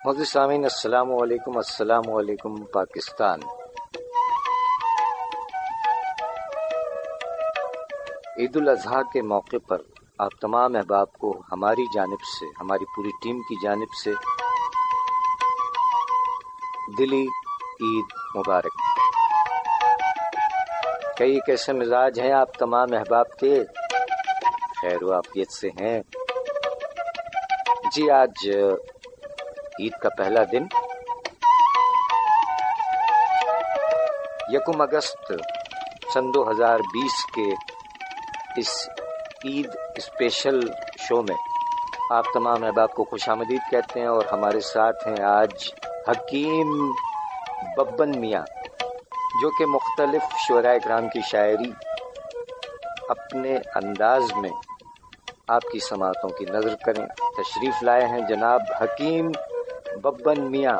حضرت سامعین السلام علیکم پاکستان۔ عید الاضحیٰ کے موقع پر آپ تمام احباب کو ہماری جانب سے، ہماری پوری ٹیم کی جانب سے دلی عید مبارک۔ کئی کیسے مزاج ہیں آپ تمام احباب کے؟ خیر و عافیت سے ہیں؟ جی آج عید کا پہلا دن 1 اگست سن 2020 کے اس عید اسپیشل شو میں آپ تمام احباب کو خوش آمدید کہتے ہیں، اور ہمارے ساتھ ہیں آج حکیم ببن میاں، جو کہ مختلف شعراء کرام کی شاعری اپنے انداز میں آپ کی سماعتوں کی نظر کریں تشریف لائے ہیں جناب حکیم ببن میاں۔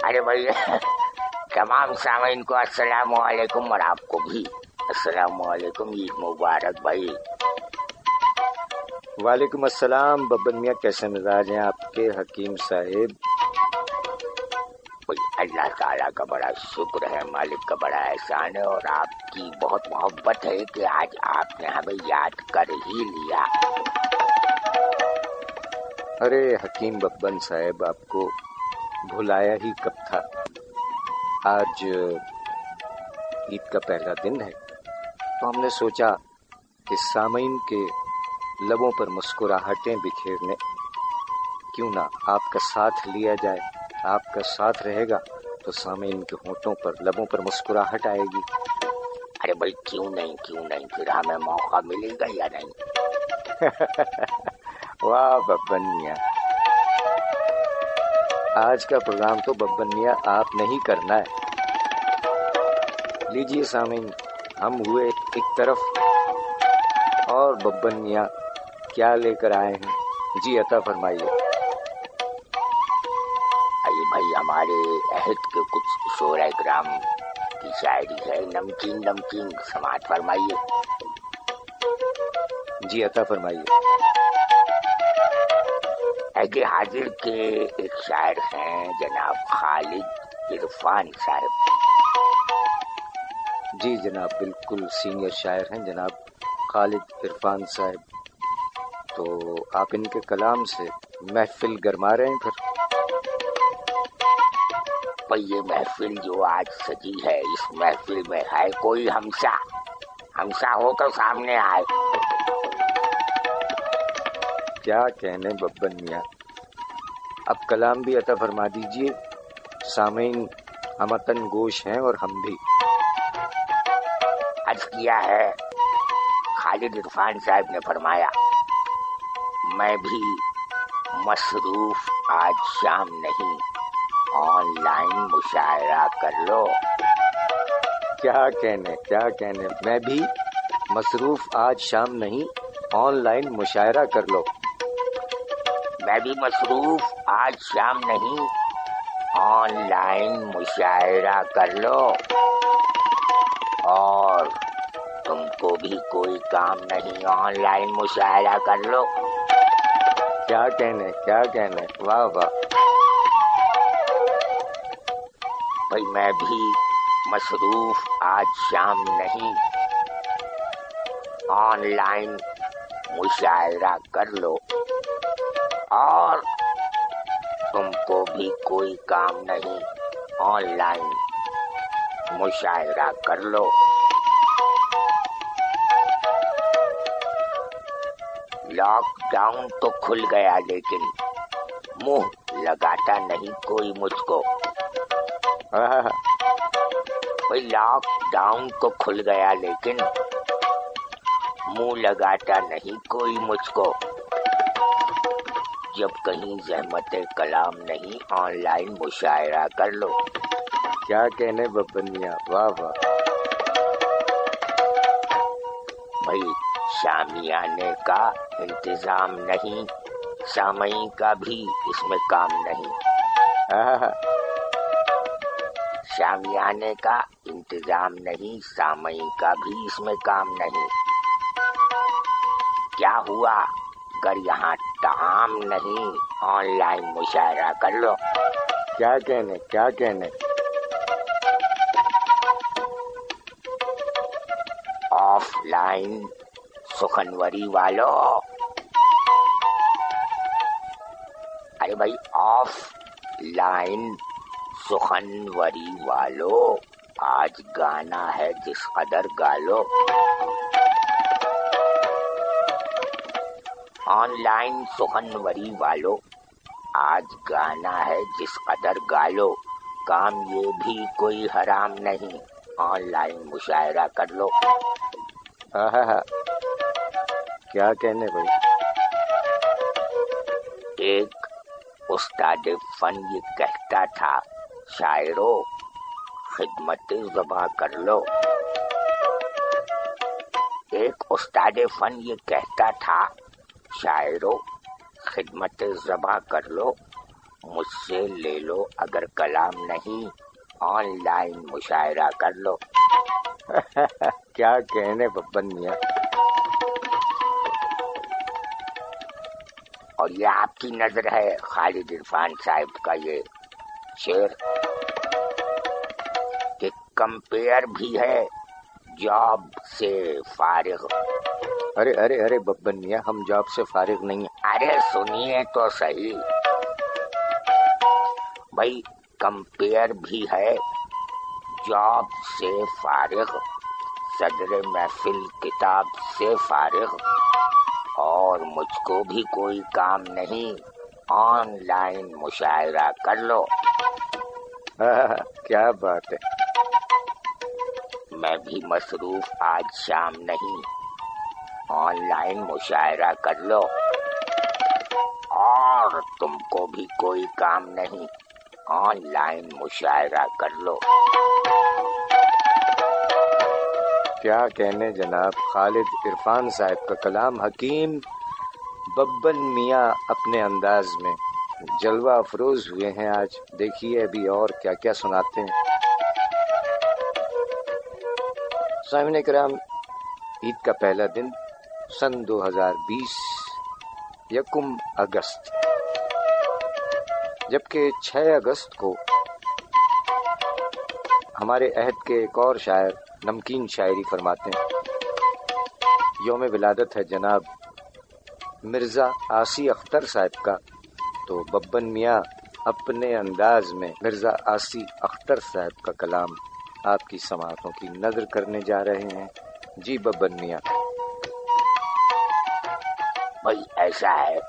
ارے بھائی تمام سامعین کو السلام علیکم، اور آپ کو بھی السلام علیکم، عید مبارک بھائی۔ وعلیکم السلام ببن میاں، کیسے مزاج ہیں آپ کے حکیم صاحب؟ اللہ تعالیٰ کا بڑا شکر ہے، مالک کا بڑا احسان ہے، اور آپ کی بہت محبت ہے کہ آج آپ نے ہمیں یاد کر ہی لیا۔ ارے حکیم ببن صاحب، آپ کو بھلایا ہی کب تھا؟ آج عید کا پہلا دن ہے تو ہم نے سوچا کہ سامعین کے لبوں پر مسکراہٹیں بکھیرنے کیوں نہ آپ کا ساتھ لیا جائے۔ آپ کا ساتھ رہے گا تو سامعین کے ہونٹوں پر، لبوں پر مسکراہٹ آئے گی۔ ارے بھائی کیوں نہیں، پھر ہمیں موقع ملے گا یا نہیں؟ واہ ببن میاں، آج کا پروگرام تو ببن میاں آپ نے ہی کرنا ہے۔ لیجئے سامعین، ہم ہوئے ایک طرف اور ببن میاں کیا لے کر آئے ہیں؟ جی عطا فرمائیے۔ بھائی ہمارے عہد کے کچھ شعراء کرام کی شاعری ہے، نمکین سماعت فرمائیے۔ جی عطا فرمائیے۔ عہد حاضر کے ایک شاعر ہیں جناب خالد عرفان صاحب۔ جی جناب، بالکل سینئر شاعر ہیں جناب خالد عرفان صاحب، تو آپ ان کے کلام سے محفل گرما رہے ہیں پھر؟ یہ محفل جو آج سجی ہے، اس محفل میں ہے کوئی ہمسا ہو کر سامنے آئے۔ کیا کہنے ببن میاں، اب کلام بھی عطا فرما دیجئے، سامعین ہمتن گوش ہیں اور ہم بھی۔ عرض کیا ہے، خالد عرفان صاحب نے فرمایا، میں بھی مصروف آج شام نہیں، آن لائن مشاعرہ کر لو۔ کیا کہنے، میں بھی مصروف آج شام نہیں، آن لائن مشاعرہ کر لو۔ میں بھی مصروف آج شام نہیں، آن لائن مشاعرہ کر لو، اور تم کو بھی کوئی کام نہیں، آن لائن مشاعرہ کر لو۔ کیا کہنے، واہ واہ۔ بھائی میں بھی مصروف آج شام نہیں، آن لائن مشاعرہ کر لو، اور تم کو بھی کوئی کام نہیں، آن لائن مشاعرہ کر لو۔ لاک ڈاؤن تو کھل گیا لیکن منہ لگاتا نہیں کوئی مجھ کو۔ بھائی لاک ڈاؤن تو کھل گیا لیکن منہ لگاتا نہیں کوئی مجھ کو، جب کہیں زحمت کلام نہیں، آن لائن مشاعرہ کر لو۔ کیا کہنے ببن میاں، واہ واہ۔ بھائی شامیانے کا انتظام نہیں، سامعین کا بھی اس میں کام نہیں۔ شامیانے کا انتظام نہیں، سامعین کا بھی اس میں کام نہیں۔ کیا ہوا اگر یہاں طعام نہیں، آن لائن مشاعرہ کر لو۔ کیا کہنے آف لائن سخنوری والو، ارے بھائی آف لائن سخنوری والو، آج گانا ہے جس قدر گالو۔ آن لائن سخنوری والو، آج گانا ہے جس قدر گالو، کام یہ بھی کوئی حرام نہیں، آن لائن مشاعرہ کر لو۔ کیا کہنے بھائی؟ ایک استاد فن یہ کہتا تھا، شاعرو خدمت زباں کر لو۔ ایک استاد فن یہ کہتا تھا، شاعرو خدمت زباں کر لو، مجھ سے لے لو اگر کلام نہیں، آن لائن مشاعرہ کر لو۔ کیا کہنے ببن میاں؟ اور یہ آپ کی نظر ہے خالد عرفان صاحب کا یہ شعر کہ کمپیئر بھی ہے جاب سے فارغ۔ ارے ببن میاں، ہم جاب سے فارغ نہیں ہیں۔ ارے سنیے تو صحیح بھائی، کمپیئر بھی ہے جاب سے فارغ، صدر محفل کتاب سے فارغ، اور مجھ کو بھی کوئی کام نہیں، آن لائن مشاعرہ کر لو۔ کیا بات ہے۔ میں بھی مصروف آج شام نہیں، آن لائن مشاعرہ کر لو، اور تم کو بھی کوئی کام نہیں، آن لائن مشاعرہ کر لو۔ کیا کہنے جناب، خالد عرفان صاحب کا کلام حکیم ببن میاں اپنے انداز میں جلوہ افروز ہوئے ہیں آج۔ دیکھیے ابھی اور کیا کیا سناتے ہیں۔ سامعین کرام، عید کا پہلا دن سن 2020 یکم اگست، جبکہ 6 اگست کو ہمارے عہد کے ایک اور شاعر نمکین شاعری فرماتے ہیں۔ یوم ولادت ہے جناب مرزا آسی اختر صاحب کا، تو ببن میاں اپنے انداز میں مرزا آسی اختر صاحب کا کلام آپ کی سماعتوں کی نظر کرنے جا رہے ہیں۔ جی ببن میاں۔ بھائی ایسا ہے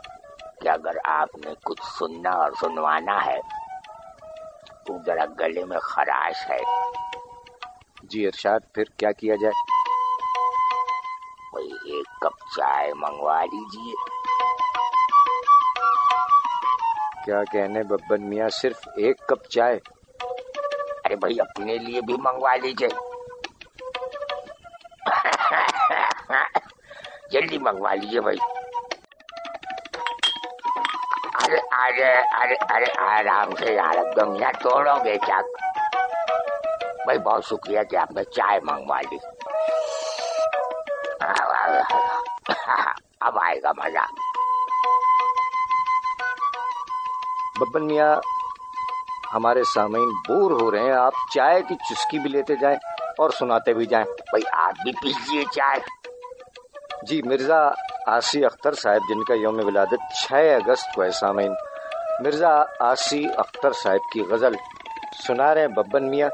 کہ اگر آپ نے کچھ سننا اور سنوانا ہے تو ذرا گلے میں خراش ہے۔ جی ارشاد، پھر کیا کیا جائے؟ بھائی ایک کپ چائے منگوا لیجیے۔ کیا کہنے ببن میاں، صرف ایک کپ چائے؟ ارے بھائی اپنے لیے بھی منگوا لیجیے، جلدی منگوا لیجیے بھائی۔ ارے آرام سے یار، ایک دم یہاں توڑو گے کیا؟ بھائی بہت شکریہ کہ آپ نے چائے منگوا لی، اب آئے گا مزہ۔ ببن میاں، ہمارے سامعین بور ہو رہے ہیں، آپ چائے کی چسکی بھی لیتے جائیں اور سناتے بھی جائیں۔ بھائی آپ بھی پیجیے چائے۔ جی، مرزا آسی اختر صاحب جن کا یوم ولادت 6 اگست کو ہے، سامعین مرزا آسی اختر صاحب کی غزل سنا رہے ہیں ببن میاں،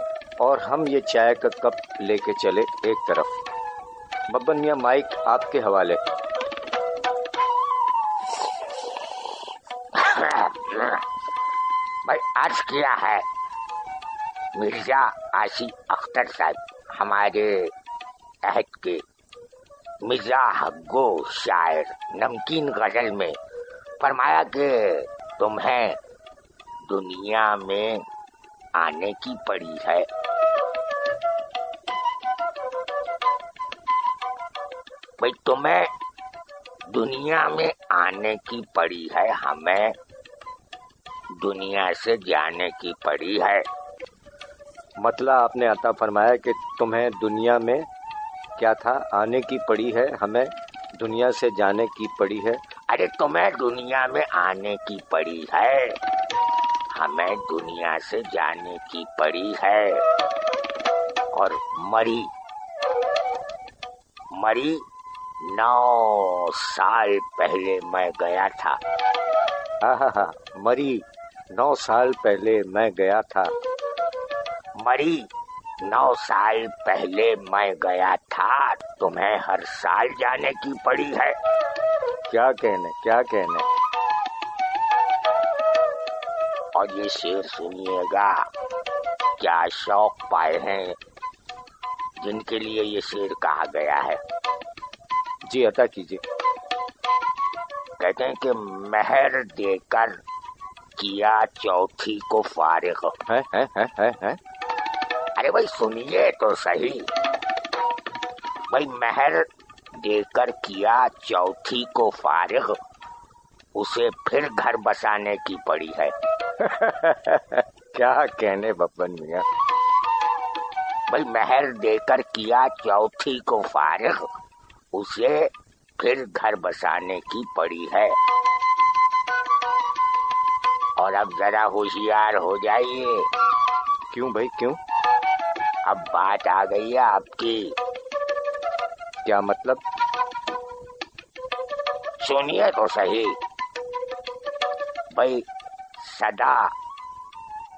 اور ہم یہ چائے کا کپ لے کے چلے ایک طرف۔ ببن میاں، مائک آپ کے حوالے۔ بھائی عرض کیا ہے، مرزا آسی اختر صاحب ہمارے عہد کے مزاح گو شاعر نمکین غزل میں فرمایا کہ تمہیں دنیا میں آنے کی پڑی ہے۔ بھائی تمہیں دنیا میں آنے کی پڑی ہے، ہمیں دنیا سے جانے کی پڑی ہے۔ مطلب آپ نے عطا فرمایا کہ تمہیں دنیا میں کیا تھا آنے کی پڑی ہے، ہمیں دنیا سے جانے کی پڑی ہے۔ ارے تمہیں دنیا میں آنے کی پڑی ہے، ہمیں دنیا سے جانے کی پڑی ہے۔ اور مری 9 سال پہلے میں گیا تھا۔ ہاں مری 9 سال پہلے میں گیا تھا۔ مری 9 سال پہلے میں گیا تھا، تمہیں ہر سال جانے کی پڑی ہے۔ کیا کہنے۔ اور یہ شعر سنیے گا، کیا شوق پائے ہیں جن کے لیے یہ شعر کہا گیا ہے۔ جی عطا کیجیے۔ کہتے ہیں کہ مہر دے کر کیا چوتھی کو فارغ۔ ہے ارے بھائی سنیے تو صحیح، بھائی مہر دے کر کیا چوتھی کو فارغ، اسے پھر گھر بسانے کی پڑی ہے۔ کیا کہنے ببن میاں۔ بھائی مہر دے کر کیا چوتھی کو فارغ، اسے پھر گھر بسانے کی پڑی ہے۔ اور اب ذرا ہوشیار ہو جائیے۔ کیوں بھائی کیوں؟ اب بات آ گئی ہے آپ کی۔ کیا مطلب؟ سنیے تو صحیح، بھائی سدا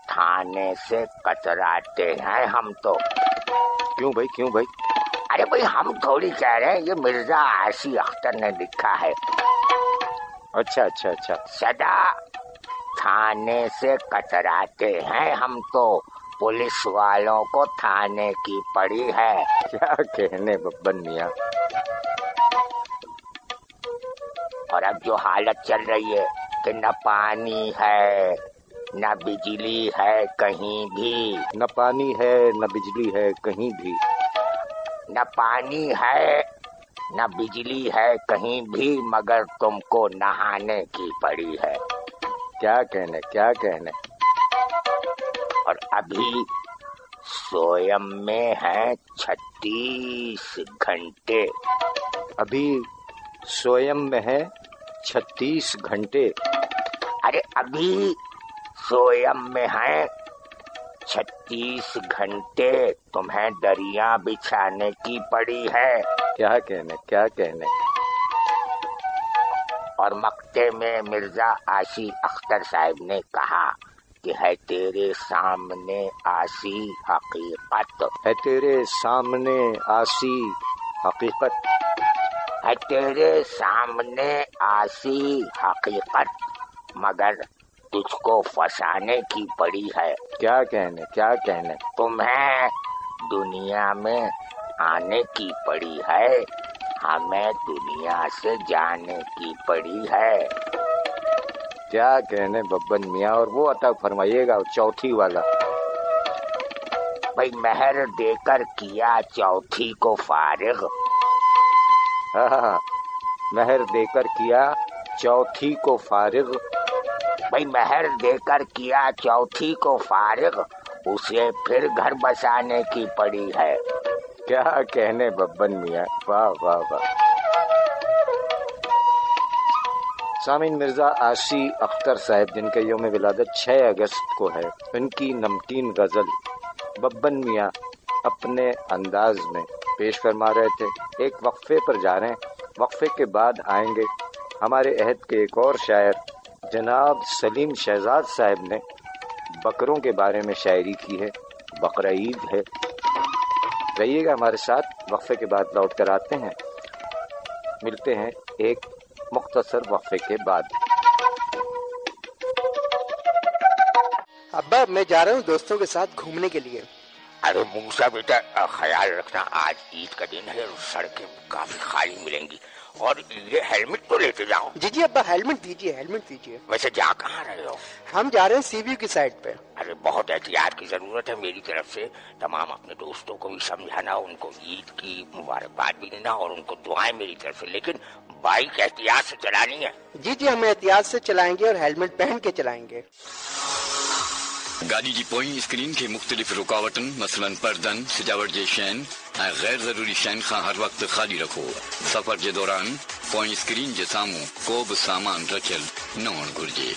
تھانے سے کتراتے ہیں ہم تو۔ کیوں بھائی؟ ارے بھائی ہم تھوڑی کہہ رہے ہیں، یہ مرزا عاصی اختر نے لکھا ہے۔ اچھا۔ سدا تھانے سے کتراتے ہیں ہم تو، پولیس والوں کو تھانے کی پڑی ہے۔ کیا کہنے ببن میاں۔ اور اب جو حالت چل رہی ہے کہ نہ پانی ہے نہ بجلی ہے کہیں بھی، نہ پانی ہے نہ بجلی ہے کہیں بھی، نہ پانی ہے نہ بجلی ہے کہیں بھی، مگر تم کو نہانے کی پڑی ہے۔ کیا کہنے۔ اور ابھی سویم میں ہیں 36 گھنٹے۔ ابھی سویم میں ہے 36 گھنٹے۔ ارے ابھی سویم میں ہیں 36 گھنٹے، تمہیں دریا بچھانے کی پڑی ہے۔ کیا کہنے۔ اور مقطع میں مرزا عاصی اختر صاحب نے کہا کہ ہے تیرے سامنے آسی حقیقت، ہے تیرے سامنے آسی حقیقت، ہے تیرے سامنے آسی حقیقت، مگر تجھ کو فسانے کی پڑی ہے۔ کیا کہنے۔ تمہیں دنیا میں آنے کی پڑی ہے، ہمیں دنیا سے جانے کی پڑی ہے۔ کیا کہنے ببن میاں۔ اور وہ عطا فرمائیے گا چوتھی والا۔ بھائی مہر دے کر کیا چوتھی کو فارغ۔ ہاں مہر دے کر کیا چوتھی کو فارغ، بھائی مہر دے کر کیا چوتھی کو فارغ، اسے پھر گھر بسانے کی پڑی ہے۔ کیا کہنے ببن میاں، واہ۔ سامعین، مرزا عاصی اختر صاحب جن کے یوم ولادت 6 اگست کو ہے، ان کی نمکین غزل ببن میاں اپنے انداز میں پیش فرما رہے تھے۔ ایک وقفے پر جا رہے ہیں، وقفے کے بعد آئیں گے ہمارے عہد کے ایک اور شاعر جناب سلیم شہزاد صاحب نے بکروں کے بارے میں شاعری کی ہے، بقرہ عید ہے۔ رہیے گا ہمارے ساتھ، وقفے کے بعد لوٹ کر آتے ہیں، ملتے ہیں ایک مختصر وقفے کے بعد۔ ابا میں جا رہا ہوں دوستوں کے ساتھ گھومنے کے لیے۔ ارے موسیٰ بیٹا خیال رکھنا، آج عید کا دن ہے اور سڑکیں کافی خالی ملیں گی، اور یہ ہیلمٹ تو لیتے جاؤ۔ جی ابا ہیلمٹ دیجیے۔ ویسے جا کہاں رہے ہو؟ ہم جا رہے ہیں سی ویو کی سائڈ پہ۔ ارے بہت احتیاط کی ضرورت ہے، میری طرف سے تمام اپنے دوستوں کو بھی سمجھانا، ان کو عید کی مبارکباد بھی دینا اور ان کو دعائیں میری طرف سے، لیکن بائک احتیاط سے چلانی ہے۔ جی ہم احتیاط سے چلائیں گے اور ہیلمٹ پہن کے چلائیں گے۔ گاڑی جی پوئیں اسکرین کے مختلف رکاوٹن مثلاً پردن سجاوٹ جے شین غیر ضروری شین خان ہر وقت خالی رکھو. سفر کے دوران پوئیں اسکرین کے ساموں کو بھی سامان رکھل نہ ہون گھرجے.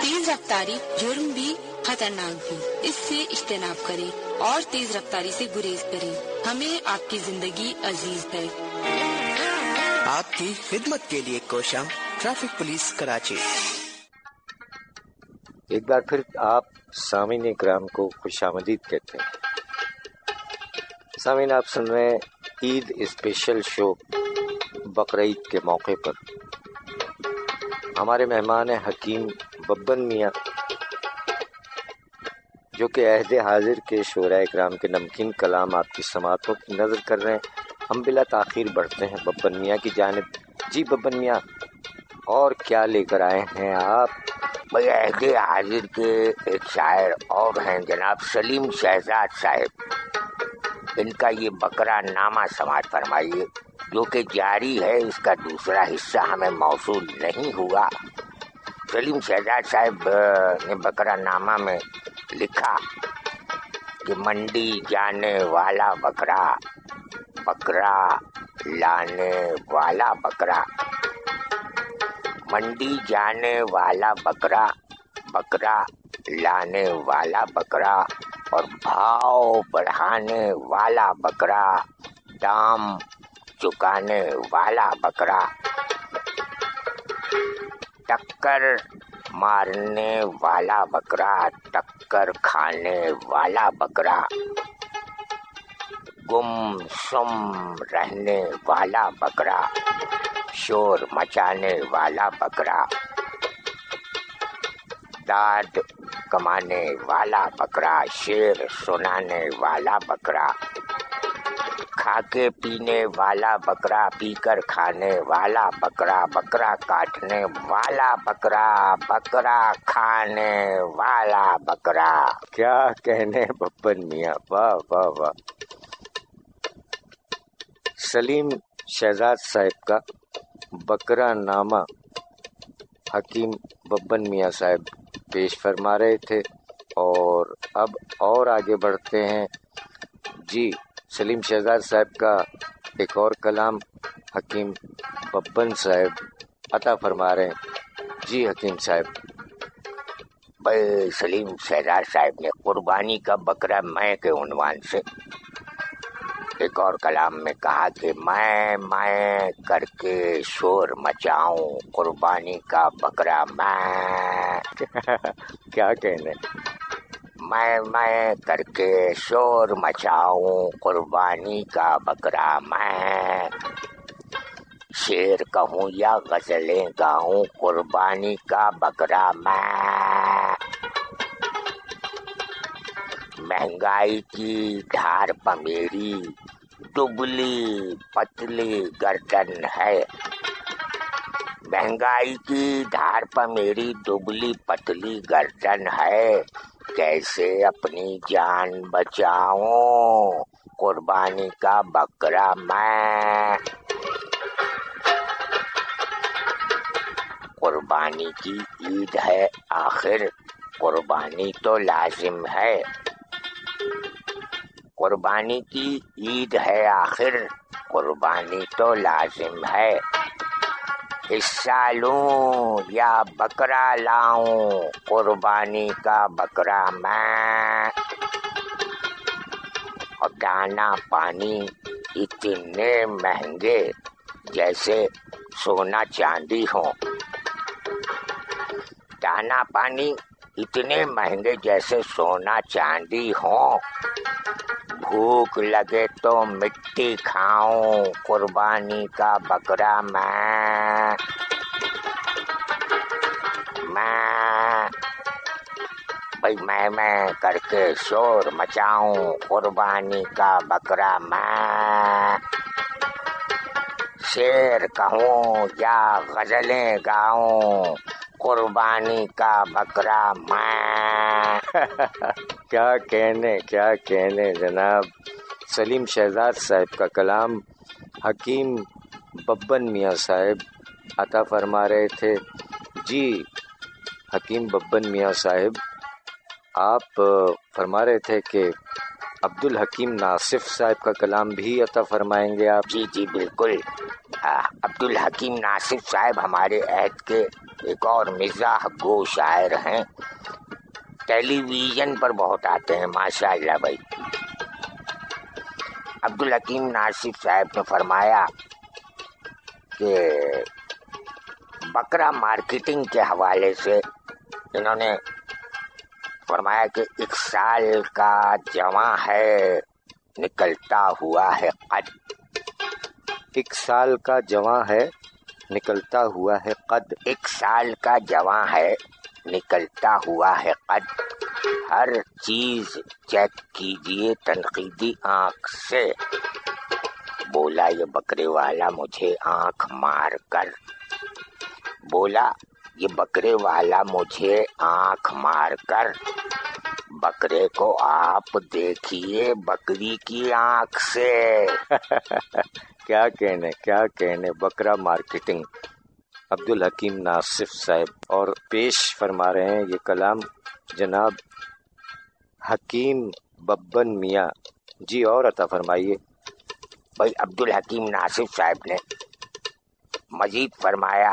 تیز رفتاری جرم بھی خطرناک بھی، اس سے اجتناب کریں اور تیز رفتاری سے گریز کریں. ہمیں آپ کی زندگی عزیز ہے. آپ کی خدمت کے لیے کوشاں ٹریفک پولیس کراچی. ایک بار پھر آپ سامعین اکرام کو خوش آمدید کہتے ہیں. سامعین، آپ سن رہے ہیں عید اسپیشل شو بقرعید کے موقع پر. ہمارے مہمان ہیں حکیم ببن میاں، جو کہ عہد حاضر کے شعراء اکرام کے نمکین کلام آپ کی سماعتوں کی نظر کر رہے ہیں. ہم بلا تاخیر بڑھتے ہیں ببن میاں کی جانب. جی ببن میاں، اور کیا لے کر آئے ہیں آپ؟ بھائی عہد حاضر کے ایک شاعر اور ہیں جناب سلیم شہزاد صاحب. ان کا یہ بقرہ نامہ سماعت فرمائیے، جو کہ جاری ہے. اس کا دوسرا حصہ ہمیں موصول نہیں ہوا. سلیم شہزاد صاحب نے بقرہ نامہ میں لکھا کہ منڈی جانے والا بکرا، بکرا لانے والا بکرا، منڈی جانے والا بکرا، بکرا لانے والا بکرا، اور بھاؤ بڑھانے والا بکرا، دام چکانے والا بکرا، ٹکر مارنے والا بکرا، ٹکر کھانے والا بکرا، گم سم رہنے والا بکرا، شور مچانے والا بکرا، داد کمانے والا بکرا، شعر سنانے والا بکرا، کھا کے پینے والا بکرا، پی کر کھانے والا بکرا، بکرا کاٹنے والا بکرا، بکرا کھانے والا بکرا. کیا کہنے ببن میاں، واہ واہ واہ. سلیم شہزاد صاحب کا بقرہ نامہ حکیم ببن میاں صاحب پیش فرما رہے تھے، اور اب اور آگے بڑھتے ہیں. جی سلیم شہزاد صاحب کا ایک اور کلام حکیم ببن صاحب عطا فرما رہے ہیں. جی حکیم صاحب. بھائی سلیم شہزاد صاحب نے قربانی کا بکرا میں کے عنوان سے ایک اور کلام میں کہا کہ میں کر کے شور مچاؤں، قربانی کا بکرا میں. کیا کہنے. میں کر کے شور مچاؤں، قربانی کا بکرا میں. شعر کہوں یا غزلیں گاؤں، قربانی کا بکرا میں. مہنگائی کی دھار پہ میری دبلی پتلی گردن ہے، مہنگائی کی دھار پہ میری دبلی پتلی گردن ہے. کیسے اپنی جان بچاؤں، قربانی کا بکرا میں. قربانی کی عید ہے آخر، قربانی تو لازم ہے. قربانی کی عید ہے آخر، قربانی تو لازم ہے. حصہ لوں یا بکرا لاؤں، قربانی کا بکرا میں. اور دانا پانی اتنے مہنگے جیسے سونا چاندی ہوں، دانا پانی اتنے مہنگے جیسے سونا چاندی ہوں. بھوک لگے تو مٹی کھاؤں، قربانی کا بکرا میں. بھائی میں کر کے شور مچاؤں، قربانی کا بکرا میں. شعر کہوں یا غزلیں گاؤں، قربانی کا بکرا میں. کیا کہنے جناب. سلیم شہزاد صاحب کا کلام حکیم ببن میاں صاحب عطا فرما رہے تھے. جی حکیم ببن میاں صاحب، آپ فرما رہے تھے کہ عبدالحکیم ناصف صاحب کا کلام بھی عطا فرمائیں گے آپ؟ جی جی بالکل. عبدالحکیم ناصف صاحب ہمارے عہد کے ایک اور مزاح گو شاعر ہیں، ٹیلی ویژن پر بہت آتے ہیں ماشاء اللہ بھائی. عبدالحکیم ناصف صاحب نے فرمایا کہ بکرا مارکیٹنگ کے حوالے سے انہوں نے فرمایا کہ 1 سال کا جواں ہے نکلتا ہوا ہے قد. 1 سال کا جواں ہے نکلتا ہوا ہے قد. 1 سال کا جواں ہے نکلتا ہوا ہے قد. ہر چیز چیک کیجئے تنقیدی آنکھ سے. بولا یہ بکرے والا مجھے آنکھ مار کر. بولا یہ بکرے والا مجھے آنکھ مار کر. بکرے کو آپ دیکھیے بکری کی آنکھ سے. کیا کہنے بکرا مارکیٹنگ. عبدالحکیم ناصف صاحب. اور پیش فرما رہے ہیں یہ کلام جناب حکیم ببن میاں جی. اور عطا فرمائیے. بھائی عبدالحکیم ناصف صاحب نے مزید فرمایا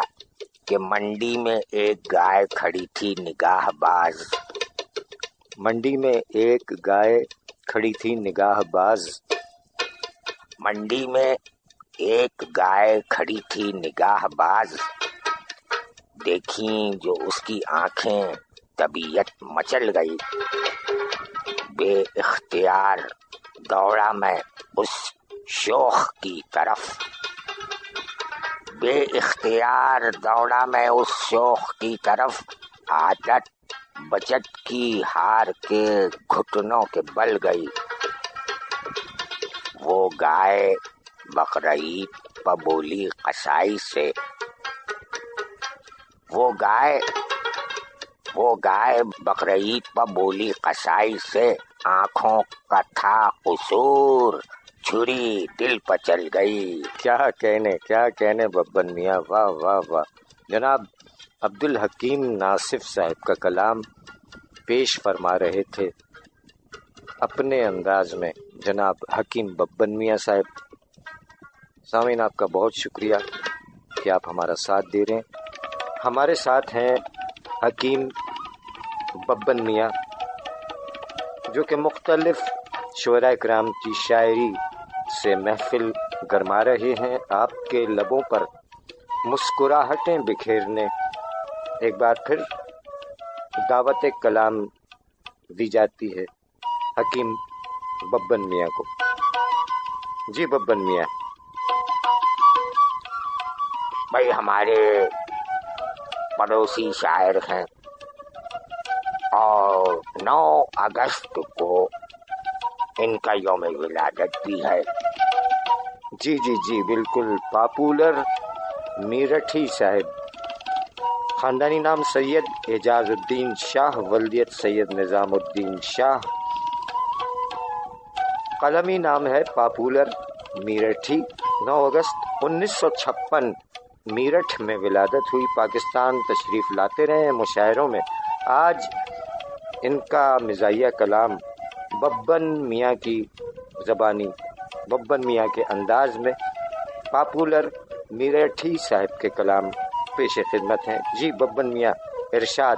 کہ منڈی میں ایک گائے کھڑی تھی نگاہ باز. منڈی میں ایک گائے کھڑی تھی نگاہ باز. منڈی میں ایک گائے کھڑی تھی نگاہ باز. دیکھیں جو اس کی آنکھیں طبیعت مچل گئی. بے اختیار دوڑا میں اس شوخ کی طرف. بے اختیار دوڑا میں اس شوخ کی طرف. عادت بچت کی ہار کے گھٹنوں کے بل گئی. وہ گائے بقرعید پہ بولی قصائی سے. وہ گائے بقرعید پہ بولی قصائی سے. آنکھوں کا تھا قصور چھری دل پہ چل گئی. کیا کہنے ببن میاں. واہ واہ واہ. جناب عبدالحکیم ناصف صاحب کا کلام پیش فرما رہے تھے اپنے انداز میں جناب حکیم ببن میاں صاحب. سامعین آپ کا بہت شکریہ کہ آپ ہمارا ساتھ دے رہے ہیں. ہمارے ساتھ ہیں حکیم ببن میاں جو کہ مختلف شعراء کرام کی شاعری سے محفل گرما رہے ہیں. آپ کے لبوں پر مسکراہٹیں بکھیرنے ایک بار پھر دعوت کلام دی جاتی ہے حکیم ببن میاں کو. جی ببن میاں. بھائی ہمارے پڑوسی شاعر ہیں اور 9 اگست کو ان کا یوم ولادت بھی ہے. جی بالکل. پاپولر میرٹھی صاحب. خاندانی نام سید اعجاز الدین شاہ، ولدیت سید نظام الدین شاہ. قلمی نام ہے پاپولر میرٹھی. 9 اگست 1956 میرٹھ میں ولادت ہوئی. پاکستان تشریف لاتے رہے ہیں مشاعروں میں. آج ان کا مزاحیہ کلام ببن میاں کی زبانی، ببن میاں کے انداز میں پاپولر میرٹھی صاحب کے کلام پیش خدمت ہیں. جی ببن میاں ارشاد.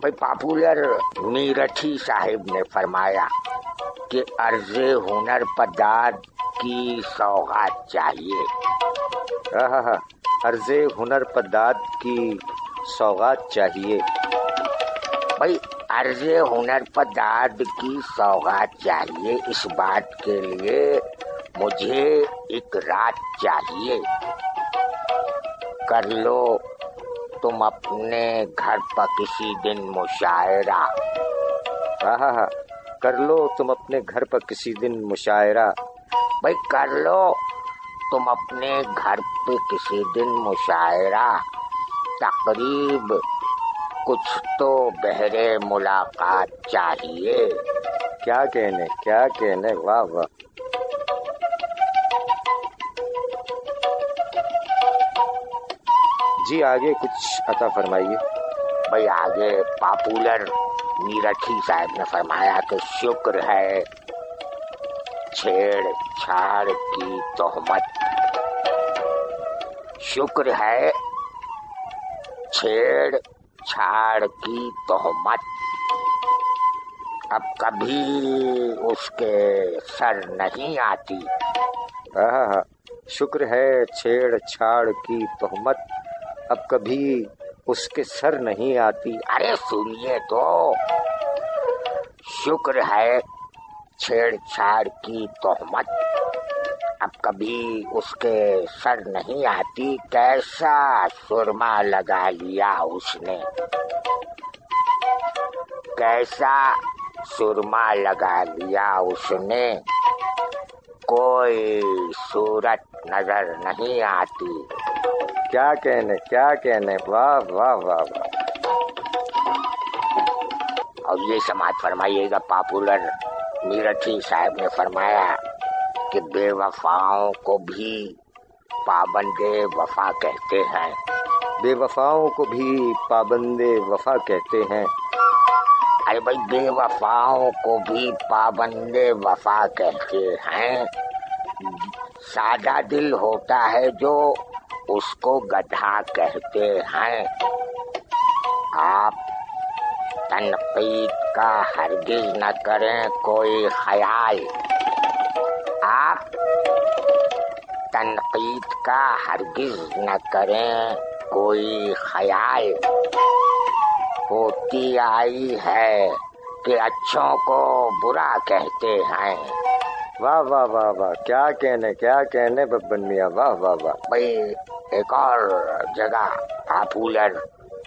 بھائی پاپولر میرٹھی صاحب نے فرمایا کہ عرض ہنر پداد کی سوغات چاہیے. عرض ہنر پداد کی سوغات چاہیے. بھائی عرض ہنر پداد کی سوغات چاہیے. اس بات کے لیے مجھے ایک رات چاہیے. کر لو تم اپنے گھر پر کسی دن مشاعرہ. کر لو تم اپنے گھر پر کسی دن مشاعرہ. بھائی کر لو تم اپنے گھر پہ کسی دن مشاعرہ. تقریب کچھ تو بہرے ملاقات چاہیے. کیا کہنے. واہ واہ. جی آگے کچھ عطا فرمائیے. بھائی آگے پاپولر میرٹھی صاحب نے فرمایا کہ شکر ہے چھیڑ چھاڑ کی تہمت. شکر ہے چھیڑ چھاڑ کی تہمت اب کبھی اس کے سر نہیں آتی. شکر ہے چھیڑ چھاڑ کی تہمت اب کبھی اس کے سر نہیں آتی. ارے سنیے تو، شکر ہے چھیڑ چھاڑ کی تہمت اب کبھی اس کے سر نہیں آتی. کیسا سرما لگا لیا اس نے، کیسا سرما لگا لیا اس نے، کوئی صورت نظر نہیں آتی. کیا کہنے، واہ واہ واہ واہ. اور یہ سماعت فرمائیے گا، پاپولر میرٹھی صاحب نے فرمایا کہ بے وفاؤں کو بھی پابند وفا کہتے ہیں. بے وفاؤں کو بھی پابند وفا کہتے ہیں. ارے بھائی بے وفاؤں کو بھی پابند وفا کہتے ہیں. سادہ دل ہوتا ہے جو اس کو گدھا کہتے ہیں. آپ تنقید کا ہرگز نہ کریں کوئی خیال، آپ تنقید کا ہرگز نہ کریں کوئی خیال. ہوتی آئی ہے کہ اچھوں کو برا کہتے ہیں. واہ واہ واہ واہ، کیا کہنے ببن میاں، واہ واہ واہ. بھائی ایک اور جگہ پاپولر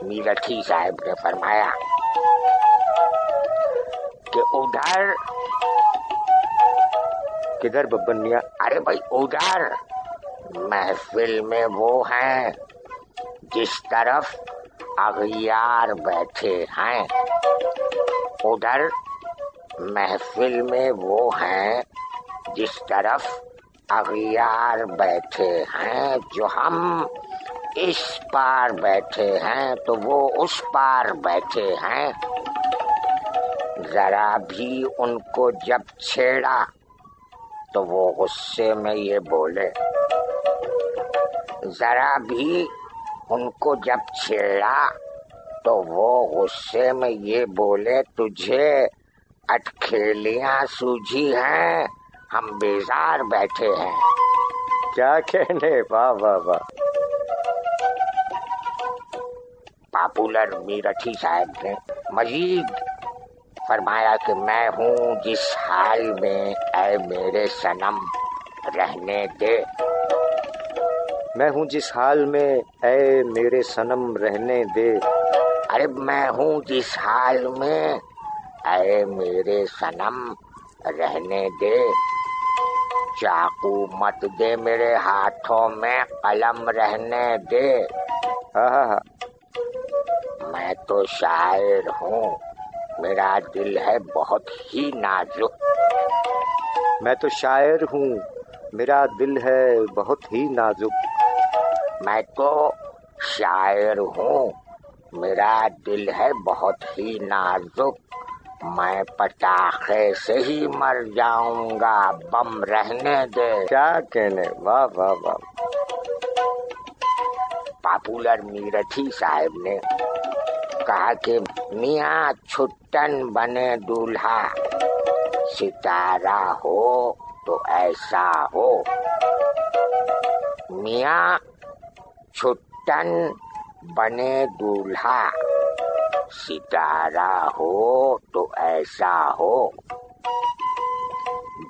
میرٹھی صاحب نے فرمایا کہ ادھر، کدھر ببن میاں؟ ارے بھائی ادھر محفل میں وہ ہیں جس طرف اغیار بیٹھے ہیں. ادھر محفل میں وہ ہیں جس طرف اغیار بیٹھے ہیں. جو ہم اس پار بیٹھے ہیں تو وہ اس پار بیٹھے ہیں. ذرا بھی ان کو جب چھیڑا تو وہ غصے میں یہ بولے، ذرا بھی ان کو جب چھیڑا تو وہ غصے میں یہ بولے، تجھے اٹکھیلیاں سوجھی ہیں، ہم بیزار بیٹھے ہیں. کیا کہنے، واہ واہ واہ. پاپولر میرٹھی صاحب نے مزید فرمایا کہ میں ہوں جس حال میں اے میرے صنم رہنے دے. میں ہوں جس حال میں اے میرے صنم رہنے دے. ارے میں ہوں جس حال میں اے میرے صنم رہنے دے. چاقو مت دے میرے ہاتھوں میں، قلم رہنے دے. میں تو شاعر ہوں، میرا دل ہے بہت ہی نازک. میں تو شاعر ہوں، میرا دل ہے بہت ہی نازک. میں تو شاعر ہوں، میرا دل ہے بہت ہی نازک. میں پٹاخے سے ہی مر جاؤں گا، بم رہنے دے. کیا کہنے، واہ واہ واہ. پاپولر میرٹھی صاحب نے کہا کہ میاں چھٹن بنے دولہا، ستارہ ہو تو ایسا ہو. میاں چھٹن بنے دولہا، ستارہ ہو تو ایسا ہو.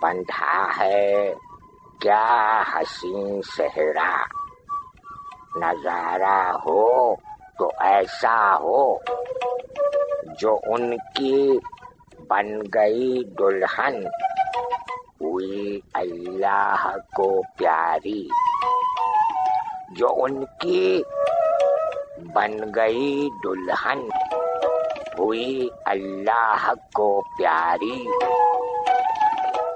بندھا ہے کیا حسین صحرا، نظارہ ہو تو ایسا ہو. جو ان کی بن گئی دلہن ہوئی اللہ کو پیاری. جو ان کی بن گئی دلہن ہوئی اللہ کو پیاری.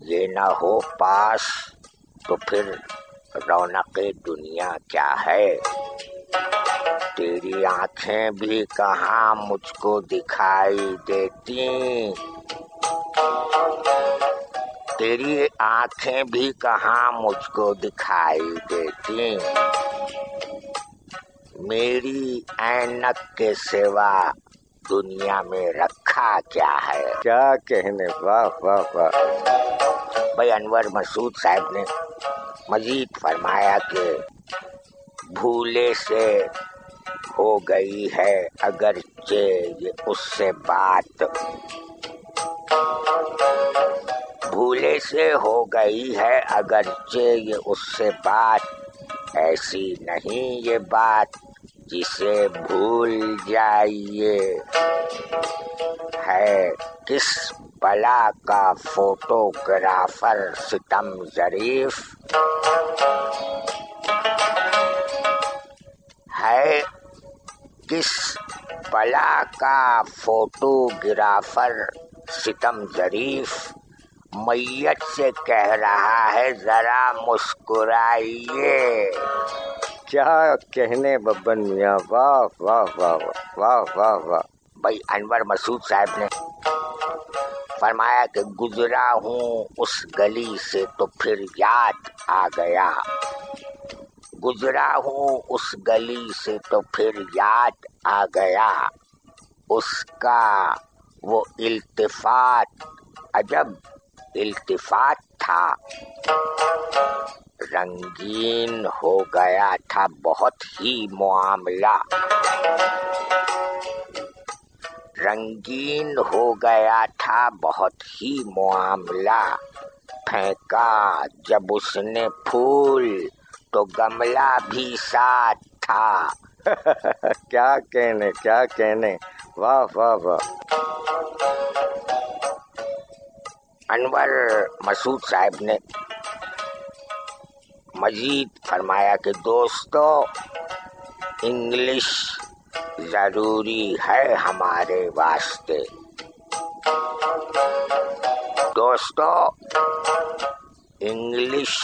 یہ نہ ہو پاس تو پھر رونق دنیا کیا ہے؟ تیری آنکھیں بھی کہاں مجھ کو دکھائی دیتی، تیری آنکھیں بھی کہاں مجھ کو دکھائی دیتی، میری عینک کے سوا دنیا میں رکھا کیا ہے؟ کیا کہنے، واہ واہ واہ۔ بھائی انور مسعود صاحب نے مزید فرمایا کہ بھولے سے ہو گئی ہے اگرچہ یہ اس سے بات، بھولے سے ہو گئی ہے اگرچہ یہ اس سے بات، ایسی نہیں یہ بات جسے بھول جائیے، ہے کس بلا کا فوٹوگرافر ستم ظریف، ہے کس بلا کا فوٹوگرافر ستم ظریف، میت سے کہہ رہا ہے ذرا مسکرائیے۔ کیا کہنے ببن میاں، واہ واہ واہ واہ واہ واہ۔ بھائی انور مسعود صاحب نے فرمایا کہ گزرا ہوں اس گلی سے تو پھر یاد آ گیا، گزرا ہوں اس گلی سے تو پھر یاد آ گیا، اس کا وہ التفات عجب التفات تھا، رنگین ہو گیا تھا بہت ہی معاملہ، رنگین ہو گیا تھا بہت ہی معاملہ، پھینکا جب اس نے پھول تو گملہ بھی ساتھ تھا۔ کیا کہنے، کیا کہنے، واہ واہ واہ۔ انور مسعود صاحب نے مزید فرمایا کہ دوستو انگلش ضروری ہے ہمارے واسطے، دوستو انگلش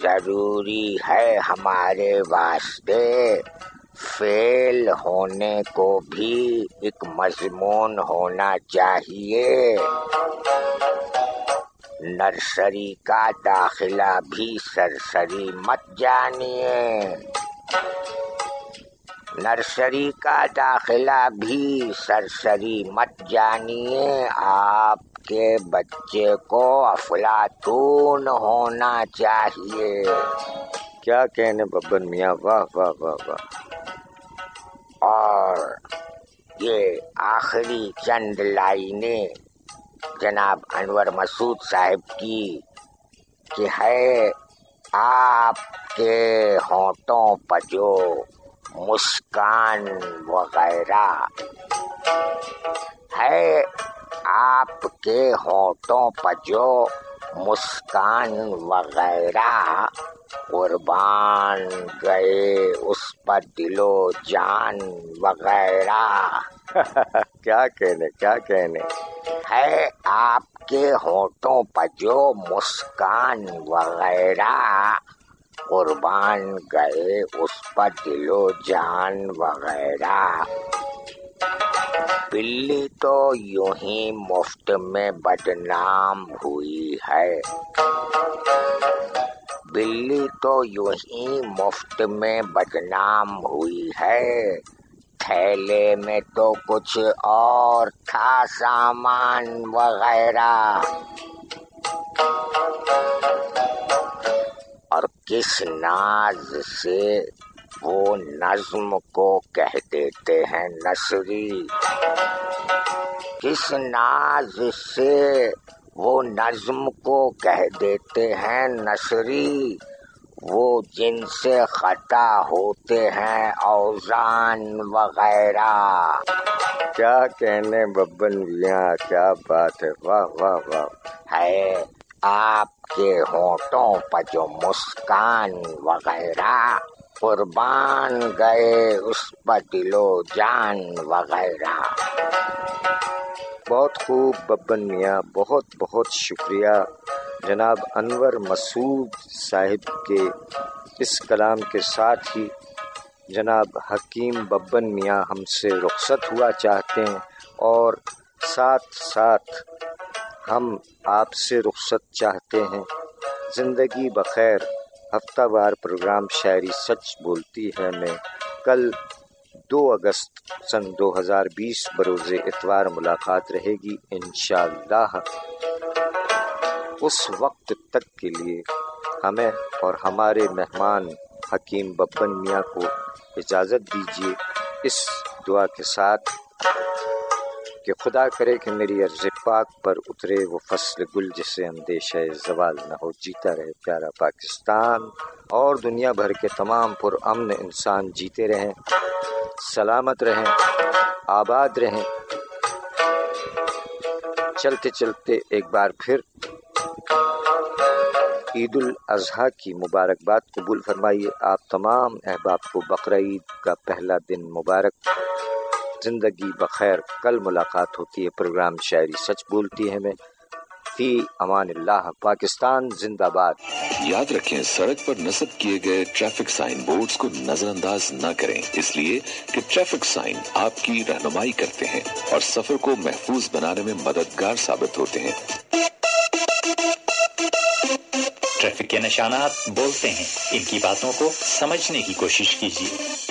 ضروری ہے ہمارے واسطے، فیل ہونے کو بھی ایک مضمون ہونا چاہیے، نرسری کا داخلہ بھی سرسری مت جانیے، نرسری کا داخلہ بھی سرسری مت جانیے، آپ کے بچے کو افلاطون ہونا چاہیے۔ کیا کہنے ببن میاں، واہ واہ واہ واہ۔ اور یہ آخری چند لائنیں جناب انور مسعود صاحب کی کہ ہے آپ کے ہونٹوں پر جو مسکان وغیرہ، ہے آپ کے ہونٹوں پر جو مسکان وغیرہ، قربان گئے اس پر دل و جان وغیرہ، کیا کہنے، کیا کہنے، ہے آپ کے ہونٹوں پر جو مسکان وغیرہ، قربان گئے اس پر دل و جان وغیرہ، بلی تو یوں ہی مفت میں بدنام ہوئی ہے، بلی تو یوں ہی مفت میں بدنام ہوئی ہے، تھیلے میں تو کچھ اور تھا سامان وغیرہ، اور کس ناز سے وہ نظم کو کہہ دیتے ہیں نثری، کس ناز سے وہ نظم کو کہہ دیتے ہیں نثری، وہ جن سے خطا ہوتے ہیں اوزان وغیرہ۔ کیا کہنے ببن میاں، کیا بات ہے، واہ واہ واہ۔ ہے آپ کے ہونٹوں پر جو مسکان وغیرہ، قربان گئے اس پر دل و جان وغیرہ۔ بہت خوب ببن میاں، بہت بہت شکریہ جناب انور مسعود صاحب کے اس کلام کے ساتھ ہی جناب حکیم ببن میاں ہم سے رخصت ہوا چاہتے ہیں، اور ساتھ ساتھ ہم آپ سے رخصت چاہتے ہیں۔ زندگی بخیر ہفتہ وار پروگرام شاعری سچ بولتی ہے میں کل 2 اگست سن 2020 بروز اتوار ملاقات رہے گی انشاءاللہ۔ اس وقت تک کے لیے ہمیں اور ہمارے مہمان حکیم ببن میاں کو اجازت دیجیے، اس دعا کے ساتھ کہ خدا کرے کہ میری عرض پاک پر اترے وہ فصل گل جسے اندیشہ زوال نہ ہو۔ جیتا رہے پیارا پاکستان اور دنیا بھر کے تمام پر امن انسان جیتے رہیں، سلامت رہیں، آباد رہیں۔ چلتے چلتے ایک بار پھر عید الاضحیٰ کی مبارکباد قبول فرمائیے۔ آپ تمام احباب کو بقرعید کا پہلا دن مبارک۔ زندگی بخیر، کل ملاقات ہوتی ہے پروگرام شاعری سچ بولتی ہے میں۔ فی امان اللہ، پاکستان زندہ باد۔ یاد رکھیں، سڑک پر نصب کیے گئے ٹریفک سائن بورڈز کو نظر انداز نہ کریں، اس لیے کہ ٹریفک سائن آپ کی رہنمائی کرتے ہیں اور سفر کو محفوظ بنانے میں مددگار ثابت ہوتے ہیں۔ ٹریفک کے نشانات بولتے ہیں، ان کی باتوں کو سمجھنے کی کوشش کیجیے۔